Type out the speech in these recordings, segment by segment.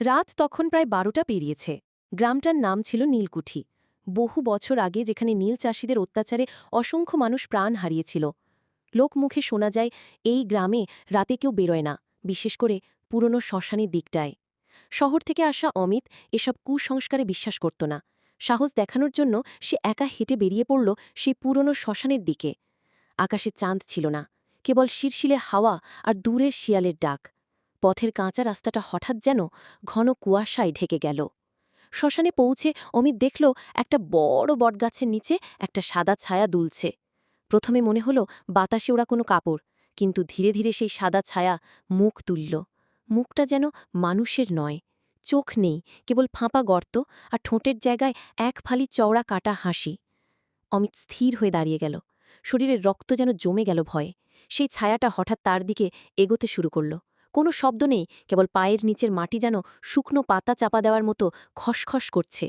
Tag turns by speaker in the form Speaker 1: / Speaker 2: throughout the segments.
Speaker 1: রাত তখন প্রায় ১২টা পেরিয়েছে। গ্রামটার নাম ছিল নীলকুঠি। বহু বছর আগে যেখানে নীল চাষিদের অত্যাচারে অসংখ্য মানুষ প্রাণ হারিয়েছিল। লোকমুখে শোনা যায় এই গ্রামে রাতে কেউ বেরোয় না, বিশেষ করে পুরনো শ্মশানের দিকটায়। শহর থেকে আসা অমিত এসব কুসংস্কারে বিশ্বাস করত না। সাহস দেখানোর জন্য সে একা হেঁটে বেরিয়ে পড়ল সেই পুরনো শ্মশানের দিকে। আকাশে চাঁদ ছিল না, কেবল শিরশিলে হাওয়া আর দূরের শিয়ালের ডাক। পথের কাঁচা রাস্তাটা হঠাৎ যেন ঘন কুয়াশায় ঢেকে গেল। শ্মশানে পৌঁছে অমিত দেখল একটা বড় বটগাছের নিচে একটা সাদা ছায়া দুলছে। প্রথমে মনে হলো বাতাসে ওরা কোনো কাপড়, কিন্তু ধীরে ধীরে সেই সাদা ছায়া মুখ তুলল। মুখটা যেন মানুষের নয়, চোখ নেই, কেবল ফাঁপা গর্ত, আর ঠোঁটের জায়গায় এক ফালি চওড়া কাটা হাসি। অমিত স্থির হয়ে দাঁড়িয়ে গেল। শরীরের রক্ত যেন জমে গেল ভয়ে। সেই ছায়াটা হঠাৎ তার দিকে এগোতে শুরু করল। কোনো শব্দ নেই, কেবল পায়ের নিচের মাটি যেন শুকনো পাতা চাপা দেওয়ার মতো খসখস করছে।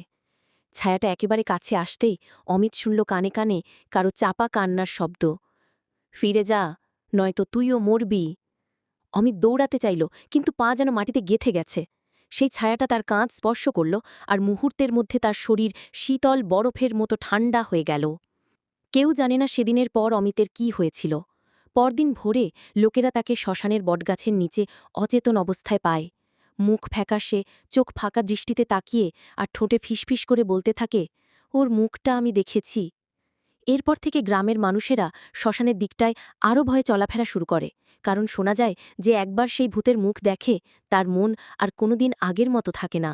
Speaker 1: ছায়াটা একেবারে কাছে আসতেই অমিত শুনল কানে কানে কারো চাপা কান্নার শব্দ। ফিরে যা, নয়তো তুইও মরবি। অমিত দৌড়াতে চাইল, কিন্তু পা যেন মাটিতে গেঁথে গেছে। সেই ছায়াটা তার কাঁধ স্পর্শ করল, আর মুহূর্তের মধ্যে তার শরীর শীতল বরফের মতো ঠান্ডা হয়ে গেল। কেউ জানে না সেদিনের পর অমিতের কি হয়েছিল। পরদিন ভোরে লোকেরা তাকে শ্মশানের বটগাছের নিচে অচেতন অবস্থায় পায়। মুখ ফ্যাকাশে, চোখ ফাঁকা দৃষ্টিতে তাকিয়ে আর ঠোঁটে ফিসফিস করে বলতে থাকে, ওর মুখটা আমি দেখেছি। এরপর থেকে গ্রামের মানুষেরা শ্মশানের দিকটায় আরও ভয়ে চলাফেরা শুরু করে, কারণ শোনা যায় যে একবার সেই ভূতের মুখ দেখে তার মন আর কোনোদিন আগের মতো থাকে না।